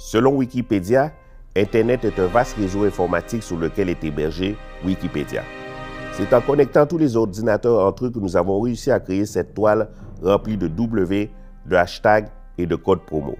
Selon Wikipédia, Internet est un vaste réseau informatique sur lequel est hébergé Wikipédia. C'est en connectant tous les ordinateurs entre eux que nous avons réussi à créer cette toile remplie de W, de hashtags et de codes promo.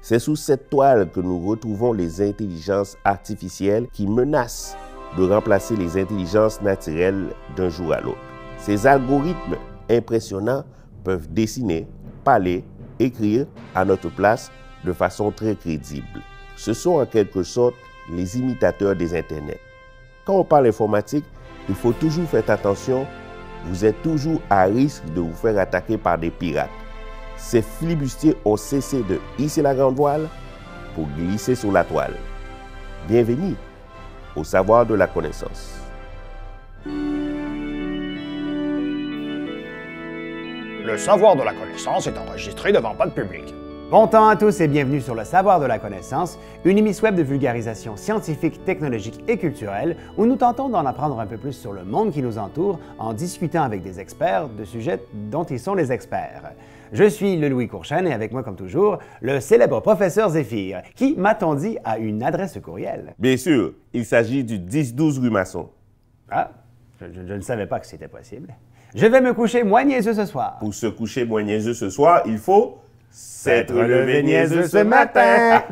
C'est sous cette toile que nous retrouvons les intelligences artificielles qui menacent de remplacer les intelligences naturelles d'un jour à l'autre. Ces algorithmes impressionnants peuvent dessiner, parler, écrire à notre place de façon très crédible. Ce sont en quelque sorte les imitateurs des Internets. Quand on parle informatique, il faut toujours faire attention, vous êtes toujours à risque de vous faire attaquer par des pirates. Ces flibustiers ont cessé de hisser la grande voile pour glisser sur la toile. Bienvenue au savoir de la connaissance. Le savoir de la connaissance est enregistré devant pas de public. Bon temps à tous et bienvenue sur le Savoir de la connaissance, une émission web de vulgarisation scientifique, technologique et culturelle où nous tentons d'en apprendre un peu plus sur le monde qui nous entoure en discutant avec des experts de sujets dont ils sont les experts. Je suis le Louis Courchaine et avec moi, comme toujours, le célèbre professeur Zéphyr, qui, m'a-t-on dit, a une adresse courriel. Bien sûr, il s'agit du 10-12 rue Masson. Ah, je ne savais pas que c'était possible. Je vais me coucher moins niaiseux ce soir. Pour se coucher moins niaiseux ce soir, il faut s'être levé niaiseux ce matin.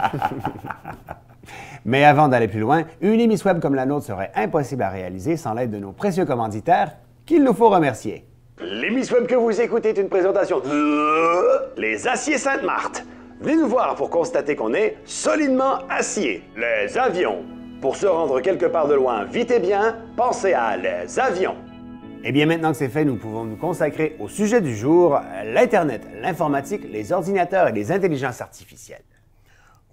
Mais avant d'aller plus loin, une émission web comme la nôtre serait impossible à réaliser sans l'aide de nos précieux commanditaires, qu'il nous faut remercier. L'émission web que vous écoutez est une présentation de Les Aciers Sainte-Marthe. Venez nous voir pour constater qu'on est solidement acier. Les avions. Pour se rendre quelque part de loin vite et bien, pensez à les avions. Et bien maintenant que c'est fait, nous pouvons nous consacrer au sujet du jour, l'Internet, l'informatique, les ordinateurs et les intelligences artificielles.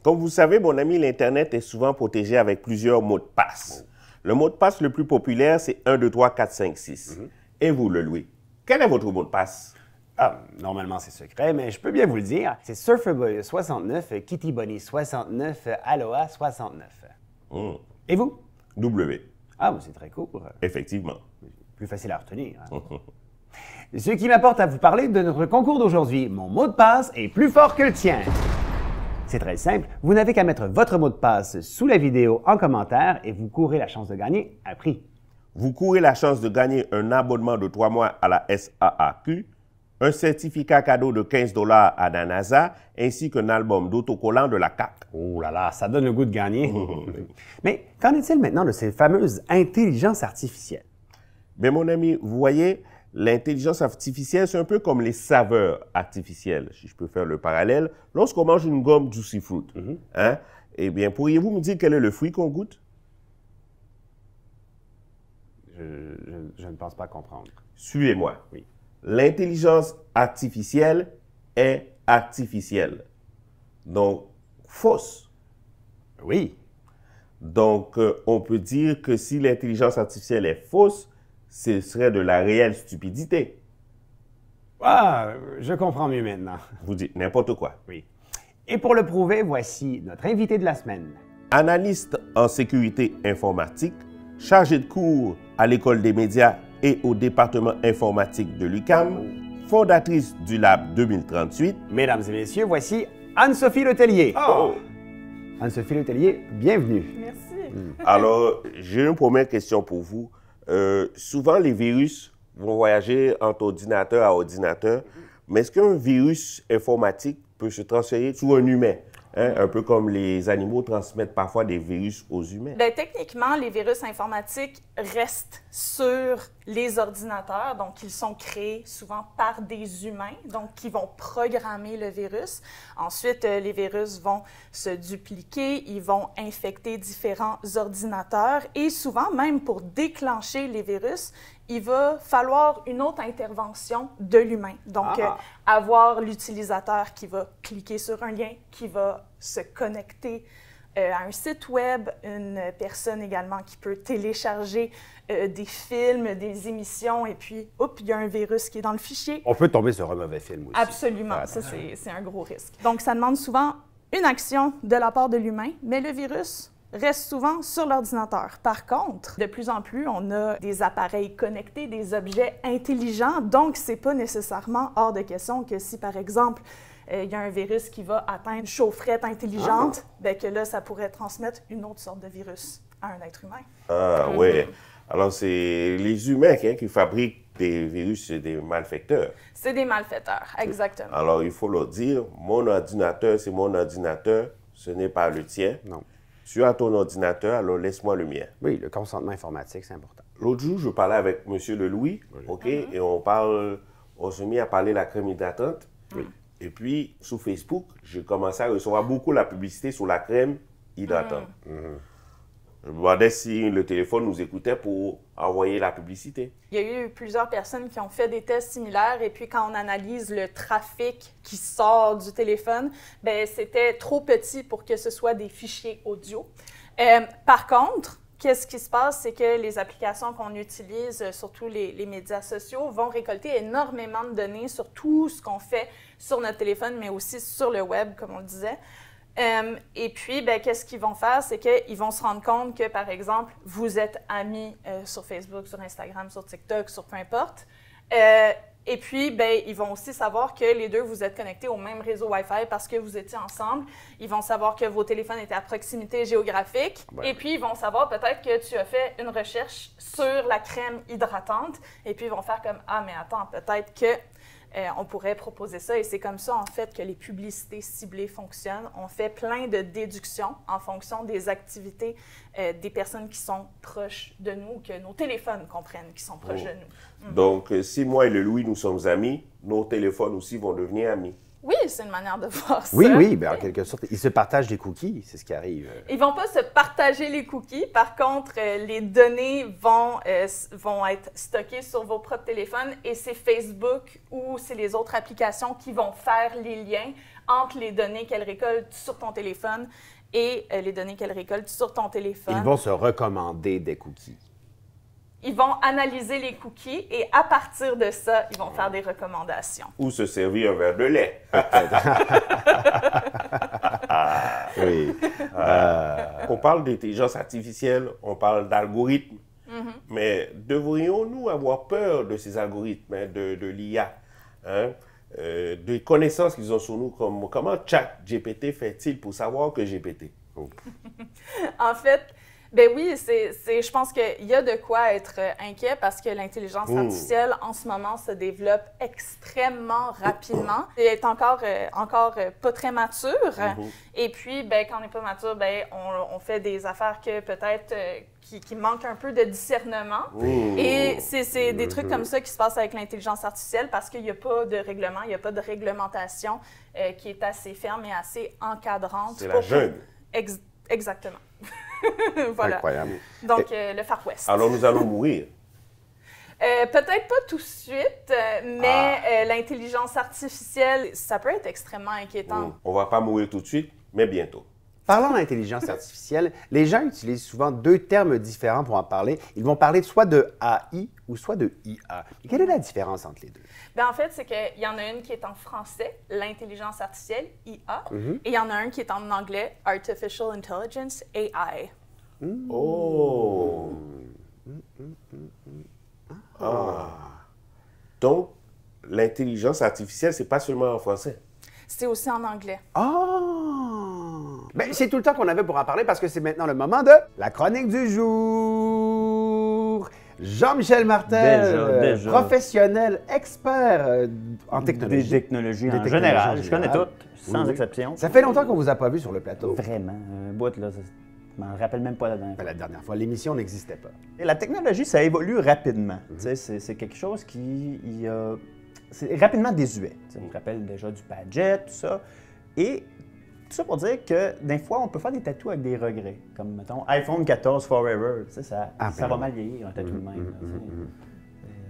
Comme vous le savez, mon ami, l'Internet est souvent protégé avec plusieurs mots de passe. Le mot de passe le plus populaire, c'est 1, 2, 3, 4, 5, 6. Et vous, le Louis, quel est votre mot de passe? Ah, normalement c'est secret, mais je peux bien vous le dire. C'est Surferboy69, KittyBunny69, Aloha69. Et vous? W. Ah, c'est très court. Effectivement. Plus facile à retenir. Hein? Ce qui m'apporte à vous parler de notre concours d'aujourd'hui. Mon mot de passe est plus fort que le tien. C'est très simple. Vous n'avez qu'à mettre votre mot de passe sous la vidéo en commentaire et vous courez la chance de gagner un prix. Vous courez la chance de gagner un abonnement de 3 mois à la SAAQ, un certificat cadeau de 15 $ à la NASA, ainsi qu'un album d'autocollants de la CAQ. Oh là là, ça donne le goût de gagner. Mais qu'en est-il maintenant de ces fameuses intelligences artificielles? Mais mon ami, vous voyez, l'intelligence artificielle, c'est un peu comme les saveurs artificielles, si je peux faire le parallèle. Lorsqu'on mange une gomme Juicy Fruit, hein, eh bien, pourriez-vous me dire quel est le fruit qu'on goûte? Je ne pense pas comprendre. Suivez-moi. Oui. L'intelligence artificielle est artificielle. Donc, fausse. Oui. Donc, on peut dire que si l'intelligence artificielle est fausse, ce serait de la réelle stupidité. Ah, je comprends mieux maintenant. Vous dites n'importe quoi. Oui. Et pour le prouver, voici notre invité de la semaine. Analyste en sécurité informatique, chargé de cours à l'École des médias et au département informatique de l'UQAM, fondatrice du Lab 2038. Mesdames et messieurs, voici Anne-Sophie Letellier. Oh! Anne-Sophie Letellier, bienvenue. Merci. Alors, j'ai une première question pour vous. Souvent, les virus vont voyager entre ordinateur à ordinateur, mais est-ce qu'un virus informatique peut se transférer sur un humain? Hein? Un peu comme les animaux transmettent parfois des virus aux humains. Bien, techniquement, les virus informatiques restent sur les ordinateurs, donc ils sont créés souvent par des humains, donc qui vont programmer le virus. Ensuite, les virus vont se dupliquer, ils vont infecter différents ordinateurs et souvent, même pour déclencher les virus, il va falloir une autre intervention de l'humain. Donc, avoir l'utilisateur qui va cliquer sur un lien, qui va se connecter à un site web, une personne également qui peut télécharger des films, des émissions, et puis, hop, il y a un virus qui est dans le fichier. On peut tomber sur un mauvais film aussi. Absolument, ça c'est un gros risque. Donc, ça demande souvent une action de la part de l'humain, mais le virus reste souvent sur l'ordinateur. Par contre, de plus en plus, on a des appareils connectés, des objets intelligents, donc c'est pas nécessairement hors de question que si, par exemple, il y a un virus qui va atteindre une chaufferette intelligente, bien que là, ça pourrait transmettre une autre sorte de virus à un être humain. Ah, oui. Alors, c'est les humains qui fabriquent des virus, c'est des malfaiteurs. C'est des malfaiteurs, exactement. Alors, il faut leur dire, mon ordinateur, c'est mon ordinateur, ce n'est pas le tien. Non. Tu as ton ordinateur, alors laisse-moi le mien. Oui, le consentement informatique, c'est important. L'autre jour, je parlais avec M. Lelouis, OK, et on s'est mis à parler de la crème hydratante. Oui. Et puis, sur Facebook, j'ai commencé à recevoir beaucoup la publicité sur la crème hydratante. Je me demandais si le téléphone nous écoutait pour envoyer la publicité. Il y a eu plusieurs personnes qui ont fait des tests similaires et puis quand on analyse le trafic qui sort du téléphone, bien, c'était trop petit pour que ce soit des fichiers audio. Par contre, qu'est-ce qui se passe, c'est que les applications qu'on utilise, surtout les médias sociaux, vont récolter énormément de données sur tout ce qu'on fait sur notre téléphone, mais aussi sur le web, comme on le disait. Et puis, ben, qu'est-ce qu'ils vont faire? C'est qu'ils vont se rendre compte que, par exemple, vous êtes amis sur Facebook, sur Instagram, sur TikTok, sur peu importe. Et puis, ben, ils vont aussi savoir que les deux, vous êtes connectés au même réseau Wi-Fi parce que vous étiez ensemble. Ils vont savoir que vos téléphones étaient à proximité géographique. Ouais. Et puis, ils vont savoir peut-être que tu as fait une recherche sur la crème hydratante. Et puis, ils vont faire comme « Ah, mais attends, peut-être que... on pourrait proposer ça » et c'est comme ça, en fait, que les publicités ciblées fonctionnent. On fait plein de déductions en fonction des activités des personnes qui sont proches de nous, que nos téléphones comprennent qui sont proches de nous. Donc, si moi et le Louis, nous sommes amis, nos téléphones aussi vont devenir amis. Oui, c'est une manière de voir ça. Oui, oui, bien, en quelque sorte, ils se partagent des cookies, c'est ce qui arrive. Ils ne vont pas se partager les cookies. Par contre, les données vont être stockées sur vos propres téléphones et c'est Facebook ou c'est les autres applications qui vont faire les liens entre les données qu'elles récoltent sur ton téléphone et les données qu'elles récoltent sur ton téléphone. Ils vont se recommander des cookies. Ils vont analyser les cookies et à partir de ça, ils vont faire des recommandations. Ou se servir un verre de lait. Oui. On parle d'intelligence artificielle, on parle d'algorithmes, mais devrions-nous avoir peur de ces algorithmes, hein, de l'IA, hein, des connaissances qu'ils ont sur nous, comment ChatGPT fait-il pour savoir que GPT? En fait, ben oui, je pense qu'il y a de quoi être inquiet parce que l'intelligence artificielle, en ce moment, se développe extrêmement rapidement. Elle est encore pas très mature. Et puis, ben, quand on n'est pas mature, ben, on fait des affaires que peut-être qui manquent un peu de discernement. Et c'est des trucs comme ça qui se passent avec l'intelligence artificielle parce qu'il n'y a pas de règlement, il n'y a pas de réglementation qui est assez ferme et assez encadrante. C'est la jungle. Exactement. Voilà. Incroyable. Donc, le Far West. Alors nous allons mourir. Peut-être pas tout de suite, mais l'intelligence artificielle, ça peut être extrêmement inquiétant. On ne va pas mourir tout de suite, mais bientôt. Parlant d'intelligence artificielle, les gens utilisent souvent deux termes différents pour en parler. Ils vont parler soit de AI ou soit de IA. Et quelle est la différence entre les deux? Bien, en fait, c'est qu'il y en a une qui est en français, l'intelligence artificielle, IA, et il y en a un qui est en anglais, Artificial Intelligence, AI. Oh! Donc, l'intelligence artificielle, c'est pas seulement en français. C'est aussi en anglais. Ben, c'est tout le temps qu'on avait pour en parler parce que c'est maintenant le moment de la chronique du jour. Jean-Michel Martel, Déjà. professionnel, expert en technologie. Des technologies Des en technologies général. en Je connais général. toutes, sans exception. Ça fait longtemps qu'on vous a pas vu sur le plateau. Vraiment. Un bout, là, je m'en rappelle même pas la dernière Ben, fois. la dernière fois, l'émission n'existait pas. Et la technologie, ça évolue rapidement. Tu sais, c'est quelque chose qui... c'est rapidement désuet. Tu sais, on se rappelle déjà du Padget, tout ça. Et tout ça pour dire que, des fois, on peut faire des tatous avec des regrets. Comme, mettons, iPhone 14 Forever. Tu sais, ça va mal vieillir, un tatou de même. Là, tu sais.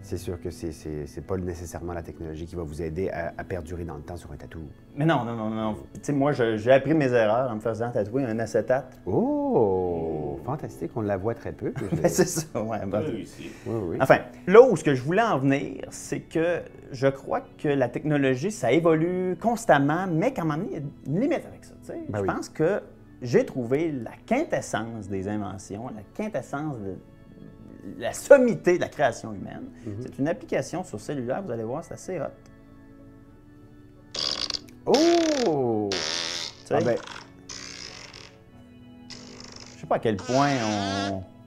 C'est sûr que c'est pas nécessairement la technologie qui va vous aider à perdurer dans le temps sur un tatou. Mais non. Tu sais, moi, j'ai appris mes erreurs en me faisant tatouer un acétate. Oh! Fantastique, on la voit très peu. Ben, c'est ça, ouais. Ben, Réussi. Oui. Enfin, là où ce que je voulais en venir, c'est que je crois que la technologie, ça évolue constamment, mais qu'à un moment donné, il y a une limite avec ça. Tu sais. Ben je oui. pense que j'ai trouvé la quintessence des inventions, la quintessence de la sommité de la création humaine. C'est une application sur cellulaire, vous allez voir, c'est assez hot. Oh! sais. Ah ben, Je sais pas à quel point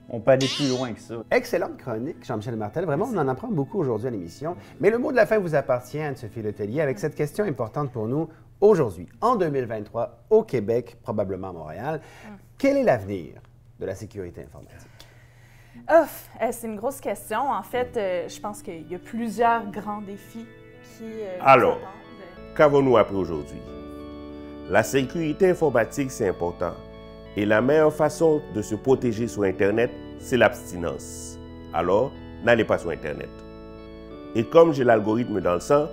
on peut aller plus loin que ça. excellente chronique, Jean-Michel Martel. Vraiment, on en apprend beaucoup aujourd'hui à l'émission. Mais le mot de la fin vous appartient, Anne-Sophie Letellier, avec cette question importante pour nous aujourd'hui, en 2023, au Québec, probablement à Montréal. Quel est l'avenir de la sécurité informatique? C'est une grosse question. En fait, je pense qu'il y a plusieurs grands défis qui Alors, nous attendent. qu'avons-nous appris aujourd'hui? La sécurité informatique, c'est important. Et la meilleure façon de se protéger sur Internet, c'est l'abstinence. Alors, n'allez pas sur Internet. Et comme j'ai l'algorithme dans le sang,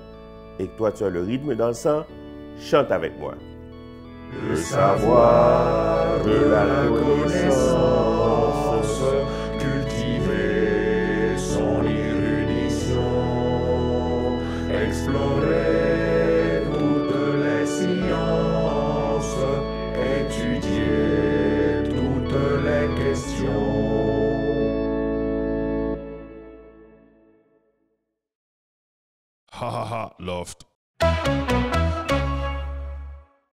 et que toi tu as le rythme dans le sang, chante avec moi. Le savoir de la connaissance, cultiver son érudition, explorer toutes les sciences, étudier toutes les questions. Ha ha ha, Loft.